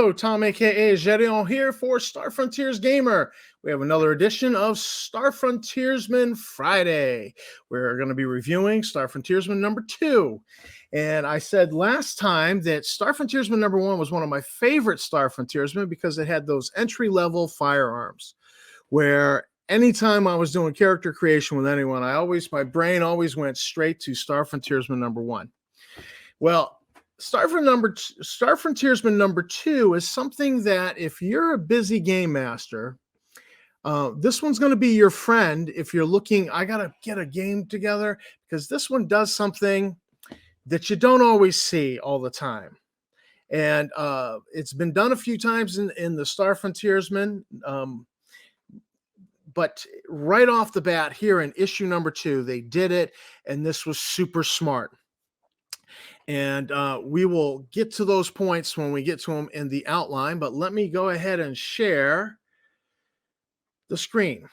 Hello, Tom, aka Gedeon here for Star Frontiers Gamer. We have another edition of Star Frontiersman Friday. We're going to be reviewing Star Frontiersman number 2. And I said last time that Star Frontiersman number 1 was one of my favorite Star Frontiersmen because it had those entry-level firearms where anytime I was doing character creation with anyone, my brain always went straight to Star Frontiersman number 1. Well, Star Frontiersman number 2 is something that if you're a busy game master, this one's going to be your friend if you're looking, I got to get a game together, because this one does something that you don't always see all the time. And it's been done a few times in the Star Frontiersman, but right off the bat here in issue number 2, they did it, and this was super smart. And we will get to those points when we get to them in the outline, but let me go ahead and share the screen.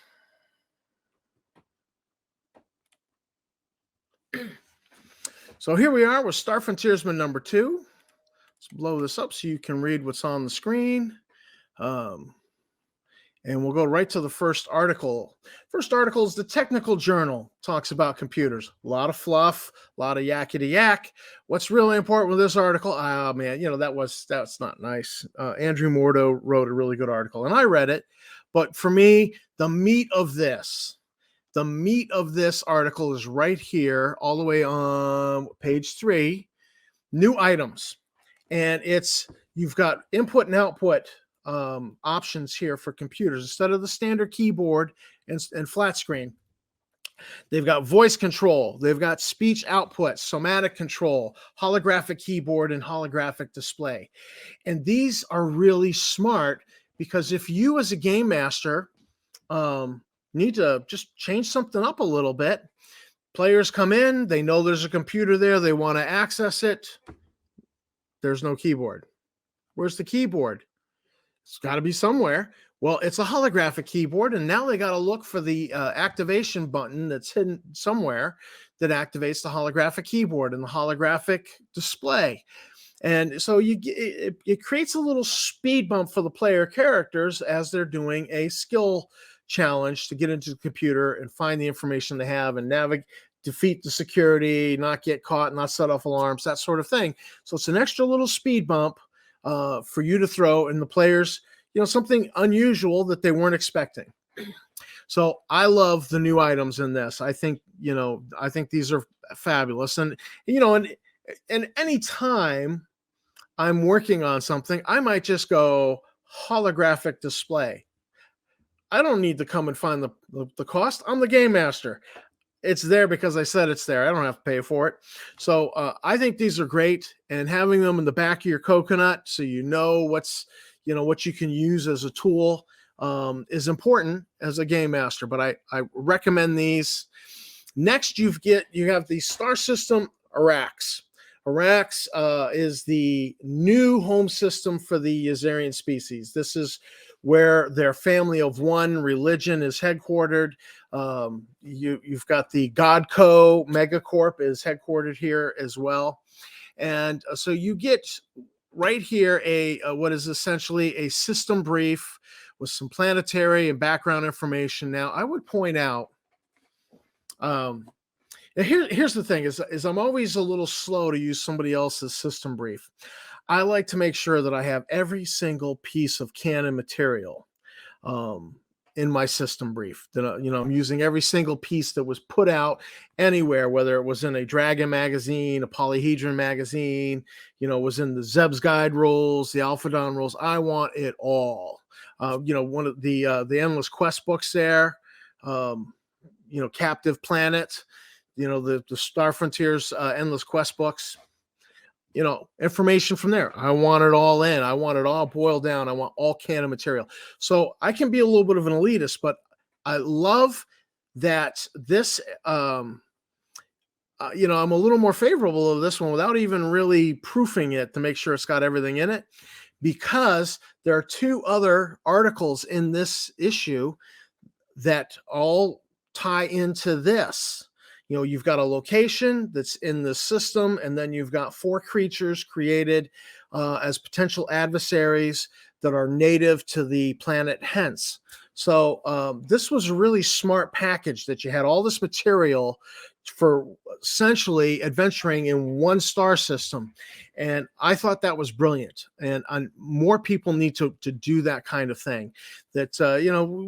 So here we are with Star Frontiersman number 2. Let's blow this up so you can read what's on the screen. And we'll go right to the first article. First article is the Technical Journal. Talks about computers. A lot of fluff, a lot of yakety yak. What's really important with this article? Oh man, that's not nice. Andrew Mordo wrote a really good article, and I read it. But for me, the meat of this article is right here, all the way on page 3. New items, and you've got input and output options here for computers instead of the standard keyboard and flat screen. They've got voice control, they've got speech output, somatic control, holographic keyboard, and holographic display. And these are really smart because if you as a game master need to just change something up a little bit, players come in, they know there's a computer there, they want to access it. There's no keyboard. Where's the keyboard? It's got to be somewhere. Well, it's a holographic keyboard, and now they got to look for the activation button that's hidden somewhere that activates the holographic keyboard and the holographic display. And so it creates a little speed bump for the player characters as they're doing a skill challenge to get into the computer and find the information they have and defeat the security, not get caught, not set off alarms, that sort of thing. So it's an extra little speed bump for you to throw, and the players, something unusual that they weren't expecting. So I love the new items in this. I think these are fabulous. And any time I'm working on something, I might just go holographic display. I don't need to come and find the cost. I'm the game master. It's there because I said it's there. I don't have to pay for it. So I think these are great, and having them in the back of your coconut so you know what you can use as a tool is important as a game master. But I recommend these. Next, you have the Star System Araks. Araks is the new home system for the Yazarian species. This is where their family of one religion is headquartered. You've got the Godco Megacorp is headquartered here as well. And so you get right here what is essentially a system brief with some planetary and background information. Now, I would point out, here's the thing, is I'm always a little slow to use somebody else's system brief. I like to make sure that I have every single piece of canon material in my system brief. That I'm using every single piece that was put out anywhere, whether it was in a Dragon magazine, a Polyhedron magazine, was in the Zeb's Guide rules, the Alphadon rules. I want it all. One of the Endless Quest books there, Captive Planet, the Star Frontiers Endless Quest books. Information from there. I want it all in. I want it all boiled down. I want all canon material. So I can be a little bit of an elitist, but I love that this, I'm a little more favorable of this one without even really proofing it to make sure it's got everything in it, because there are 2 other articles in this issue that all tie into this. You've got a location that's in the system, and then you've got 4 creatures created as potential adversaries that are native to the planet Hence. So this was a really smart package that you had all this material for essentially adventuring in one star system. And I thought that was brilliant. And more people need to do that kind of thing. That,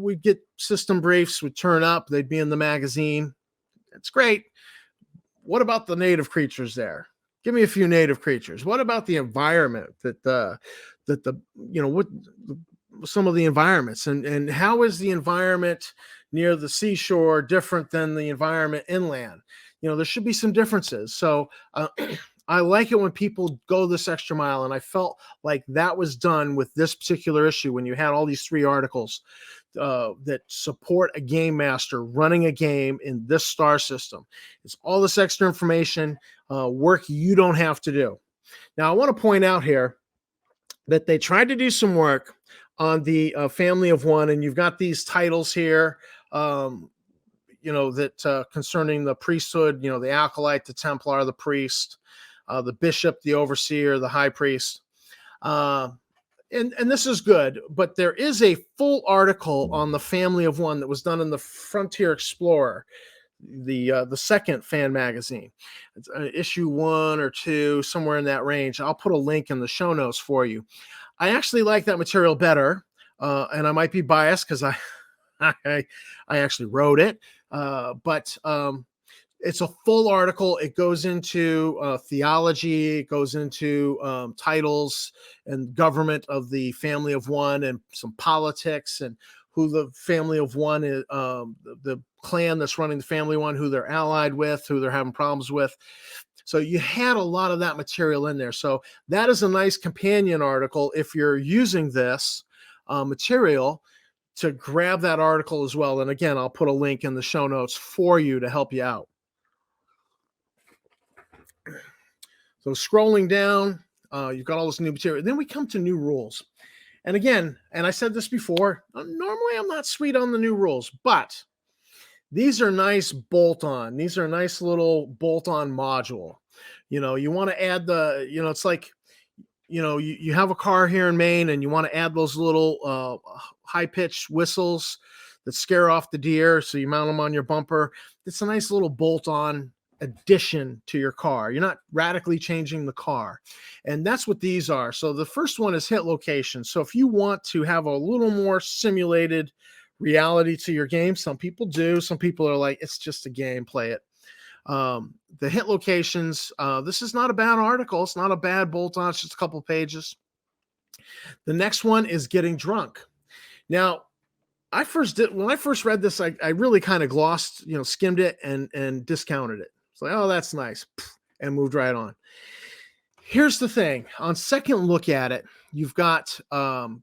we'd get system briefs, would turn up, they'd be in the magazine. It's great. What about the native creatures there? Give me a few native creatures. What about the environment what some of the environments and how is the environment near the seashore different than the environment inland? There should be some differences. So I like it when people go this extra mile, and I felt like that was done with this particular issue when you had all these 3 articles that support a game master running a game in this star system. It's all this extra information, work you don't have to do. Now, I want to point out here that they tried to do some work on the family of one, and you've got these titles here, that concerning the priesthood, the acolyte, the Templar, the priest, the bishop, the overseer, the high priest. And this is good, but there is a full article on the family of one that was done in the Frontier Explorer, the second fan magazine. It's, issue 1 or 2, somewhere in that range. I'll put a link in the show notes for you. I actually like that material better, and I might be biased because I actually wrote it, but it's a full article. It goes into theology. It goes into titles and government of the family of one and some politics and who the family of one is, the clan that's running the family one, who they're allied with, who they're having problems with. So you had a lot of that material in there. So that is a nice companion article if you're using this material to grab that article as well. And again, I'll put a link in the show notes for you to help you out. So scrolling down, you've got all this new material. Then we come to new rules. And again, and I said this before, normally I'm not sweet on the new rules, but these are nice bolt-on. These are a nice little bolt-on module. You want to add it's like, you have a car here in Maine and you want to add those little high-pitched whistles that scare off the deer. So you mount them on your bumper. It's a nice little bolt-on addition to your car. You're not radically changing the car. And that's what these are. So the first one is hit location. So if you want to have a little more simulated reality to your game, some people do. Some people are like, it's just a game, play it. The hit locations, this is not a bad article. It's not a bad bolt-on. It's just a couple pages. The next one is getting drunk. Now, when I first read this, I really kind of glossed, skimmed it and discounted it. It's like, oh, that's nice, and moved right on. Here's the thing. On second look at it, you've got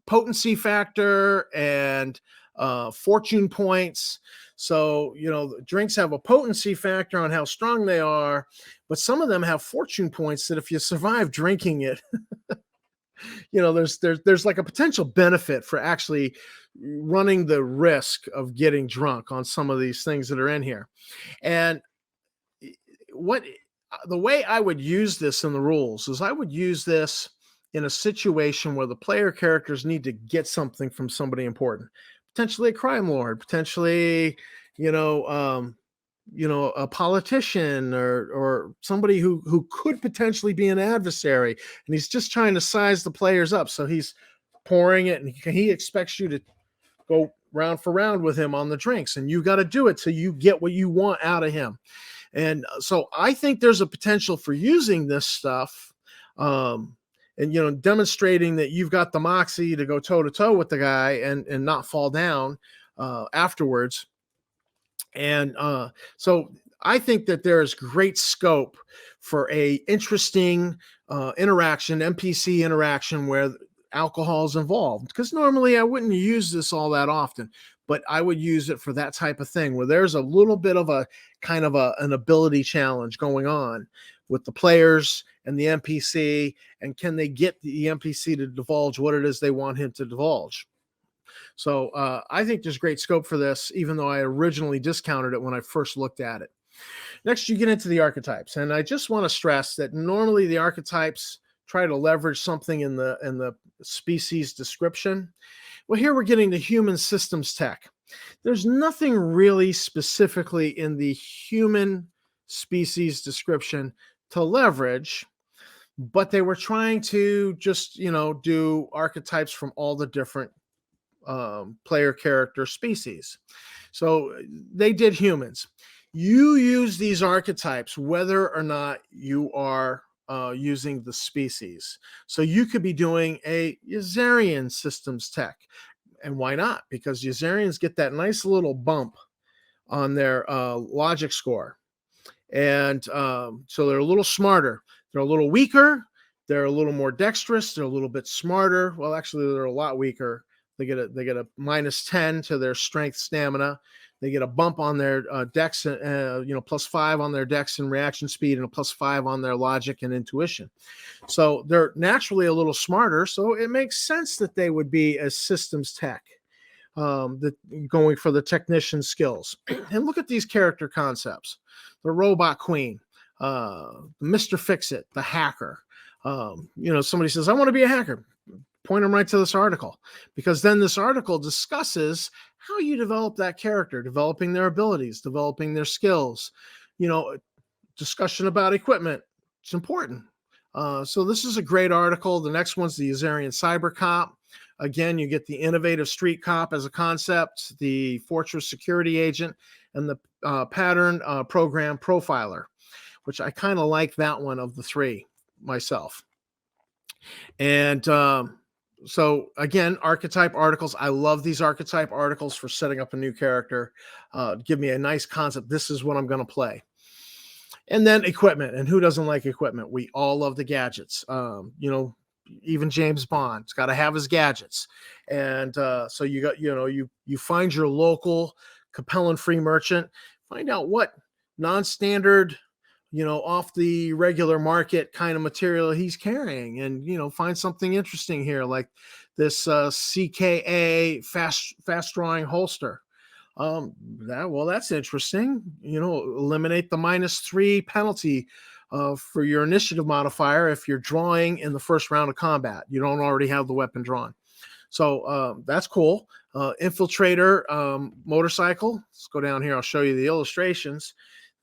potency factor and fortune points. So, drinks have a potency factor on how strong they are, but some of them have fortune points that if you survive drinking it, there's like a potential benefit for actually running the risk of getting drunk on some of these things that are in here. And the way I would use this in the rules is I would use this in a situation where the player characters need to get something from somebody important, potentially a crime lord, potentially, a politician or somebody who could potentially be an adversary, and he's just trying to size the players up. So he's pouring it, and he expects you to go round for round with him on the drinks, and you got to do it so you get what you want out of him. And so I think there's a potential for using this stuff, and demonstrating that you've got the moxie to go toe to toe with the guy and not fall down afterwards. And so I think that there is great scope for a interesting interaction, NPC interaction, where alcohol is involved. Because normally I wouldn't use this all that often, but I would use it for that type of thing where there's a little bit of a kind of an ability challenge going on with the players and the NPC, and can they get the NPC to divulge what it is they want him to divulge. So I think there's great scope for this, even though I originally discounted it when I first looked at it. Next, you get into the archetypes. And I just want to stress that normally the archetypes try to leverage something in the species description. Well, here we're getting the human systems tech. There's nothing really specifically in the human species description to leverage, but they were trying to just, do archetypes from all the different player character species. So they did humans. You use these archetypes whether or not you are using the species. So you could be doing a Yazarian systems tech. And why not? Because Yazarians get that nice little bump on their logic score. And so they're a little smarter. They're a little weaker. They're a little more dexterous. They're a little bit smarter. Well, actually, they're a lot weaker. They get a -10 to their strength, stamina. They get a bump on their dex, +5 on their dex and reaction speed, and a +5 on their logic and intuition. So they're naturally a little smarter. So it makes sense that they would be a systems tech, going for the technician skills. And look at these character concepts: the robot queen, Mr. Fix-It, the hacker. Somebody says, I want to be a hacker. Point them right to this article, because then this article discusses how you develop that character, developing their abilities, developing their skills, discussion about equipment. It's important. So this is a great article. The next one's the Yazarian Cyber Cop. Again, you get the innovative street cop as a concept, the fortress security agent, and the pattern program profiler, which I kind of like that one of the three myself. And so again, archetype articles. I love these archetype articles for setting up a new character. Give me a nice concept. This is what I'm going to play. And then equipment. And who doesn't like equipment? We all love the gadgets. Even James Bond's got to have his gadgets. And so you got, you find your local Capellan free merchant, find out what non-standard, off the regular market kind of material he's carrying, and, find something interesting here, like this CKA fast drawing holster. That's interesting. Eliminate the -3 penalty for your initiative modifier if you're drawing in the first round of combat. You don't already have the weapon drawn. So that's cool. Infiltrator motorcycle. Let's go down here. I'll show you the illustrations.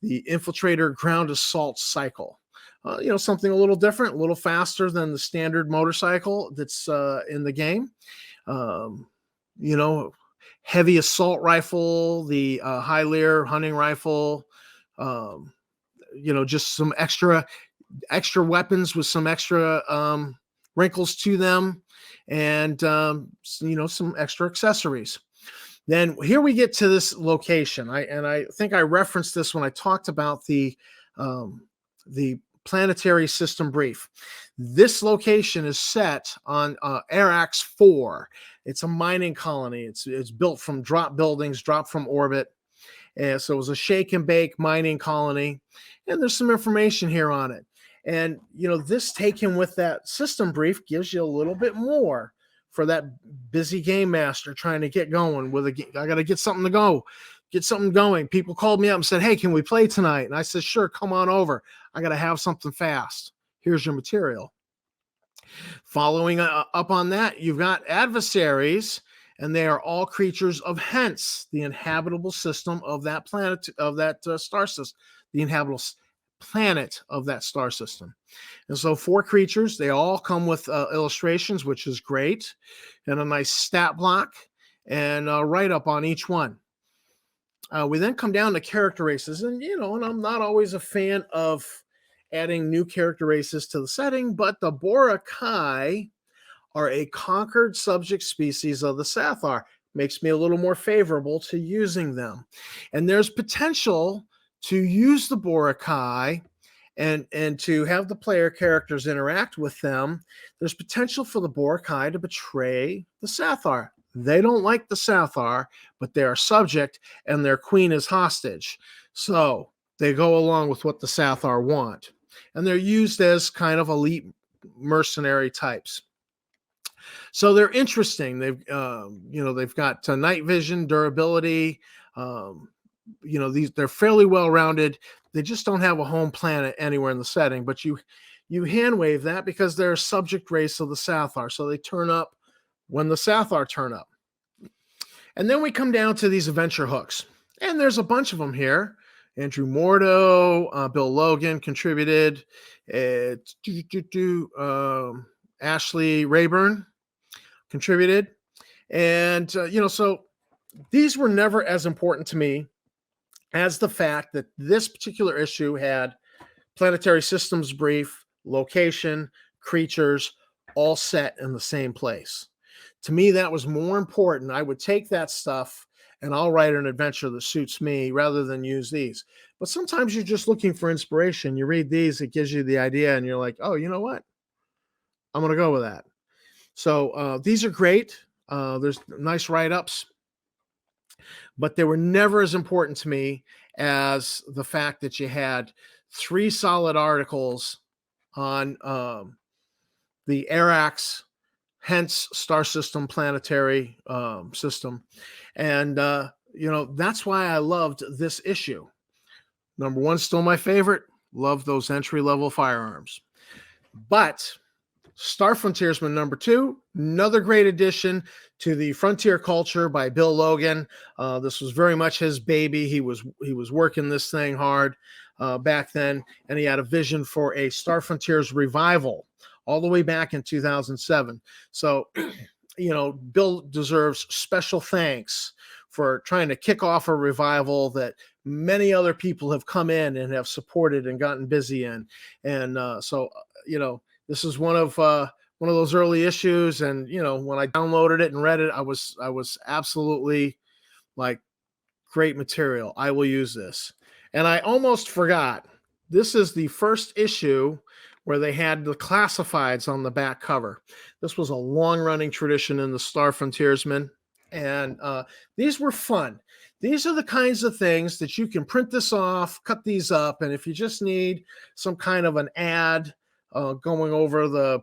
The Infiltrator ground assault cycle. Something a little different, a little faster than the standard motorcycle that's in the game. Heavy assault rifle, the High-Leer hunting rifle, just some extra weapons with some extra wrinkles to them, and some extra accessories. Then here we get to this location. I think I referenced this when I talked about the planetary system brief. This location is set on Araks 4. It's a mining colony. It's built from drop buildings, dropped from orbit. And so it was a shake and bake mining colony. And there's some information here on it. And, this taken with that system brief gives you a little bit more for that busy game master trying to get going I got to get something to go, get something going. People called me up and said, hey, can we play tonight? And I said, sure, come on over. I got to have something fast. Here's your material. Following up on that, you've got adversaries, and they are all creatures of Hence, the inhabitable system of that planet, of that star system, the inhabitable planet of that star system. And so 4 creatures, they all come with illustrations, which is great, and a nice stat block and a write-up on each one. We then come down to character races, and and I'm not always a fan of adding new character races to the setting, but the Borakai are a conquered subject species of the Sathar. Makes me a little more favorable to using them. And there's potential to use the Borakai and to have the player characters interact with them. There's potential for the Borakai to betray the Sathar. They don't like the Sathar, but they are subject, and their queen is hostage. So they go along with what the Sathar want. And they're used as kind of elite mercenary types. So they're interesting. They've got night vision, durability. They're fairly well rounded. They just don't have a home planet anywhere in the setting. But you you hand wave that because they're a subject race of the Sathar. So they turn up when the Sathar turn up. And then we come down to these adventure hooks. And there's a bunch of them here. Andrew Mordo, Bill Logan contributed. Ashley Rayburn contributed. And, so these were never as important to me as the fact that this particular issue had planetary systems brief, location, creatures, all set in the same place. To me, that was more important. I would take that stuff and I'll write an adventure that suits me rather than use these. But sometimes you're just looking for inspiration. You read these, it gives you the idea, and you're like, oh, you know what? I'm going to go with that. So these are great. There's nice write-ups, but they were never as important to me as the fact that you had 3 solid articles on the Araks, hence star system, planetary system. And, that's why I loved this issue. Number 1, still my favorite. Love those entry-level firearms. But Star Frontiersman number 2, another great addition to the frontier culture by Bill Logan. This was very much his baby. He was working this thing hard back then, and he had a vision for a Star Frontiers revival all the way back in 2007. So, Bill deserves special thanks for trying to kick off a revival that many other people have come in and have supported and gotten busy in. And this is one of those early issues. And, when I downloaded it and read it, I was absolutely like, great material. I will use this. And I almost forgot, this is the first issue where they had the classifieds on the back cover. This was a long-running tradition in the Star Frontiersman, and these were fun. These are the kinds of things that you can print this off, cut these up, and if you just need some kind of an ad going over the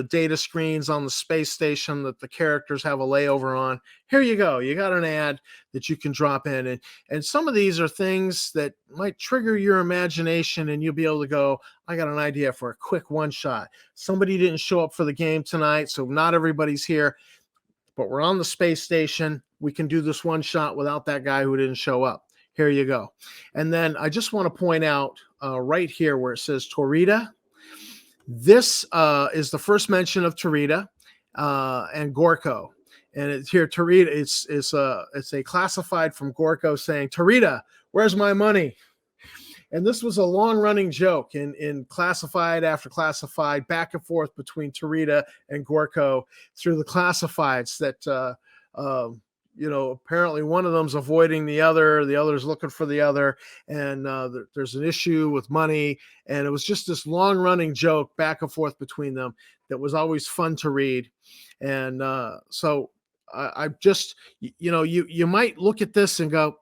data screens on the space station that the characters have a layover on, here you go. You got an ad that you can drop in. And some of these are things that might trigger your imagination, and you'll be able to go, I got an idea for a quick one shot. Somebody didn't show up for the game tonight, so not everybody's here, but we're on the space station. We can do this one shot without that guy who didn't show up. Here you go. And then I just want to point out right here where it says Torita. This is the first mention of Torita and Gorko. And it's here, Torita, it's a classified from Gorko saying, Torita, where's my money? And this was a long-running joke in classified after classified, back and forth between Torita and Gorko through the classifieds that, apparently one of them's avoiding the other's looking for the other, and there's an issue with money, and it was just this long-running joke back and forth between them that was always fun to read. And so I just, you might look at this and go,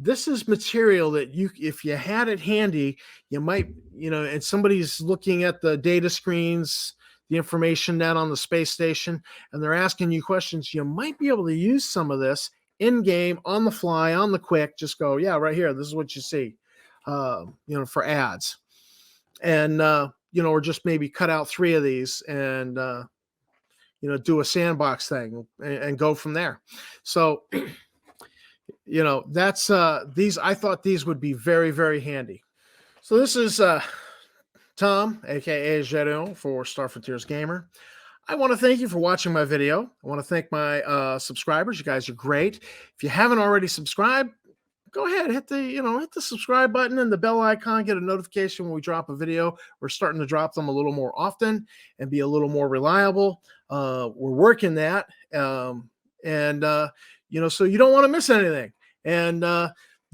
this is material that if you had it handy, you might, and somebody's looking at the data screens, the information net on the space station, and they're asking you questions, you might be able to use some of this in game, on the fly, on the quick. Just go, yeah, right here. This is what you see, for ads, and or just maybe cut out 3 of these and do a sandbox thing and go from there. So, that's these. I thought these would be very, very handy. So this is Tom, aka Geron, for Star Frontiers Gamer. I want to thank you for watching my video. I want to thank my subscribers. You guys are great. If you haven't already subscribed, go ahead, hit the subscribe button and the bell icon. Get a notification when we drop a video. We're starting to drop them a little more often and be a little more reliable. We're working that, so you don't want to miss anything. And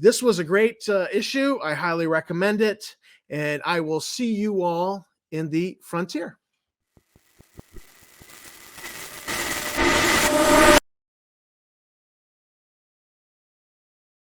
this was a great issue. I highly recommend it. And I will see you all in the frontier.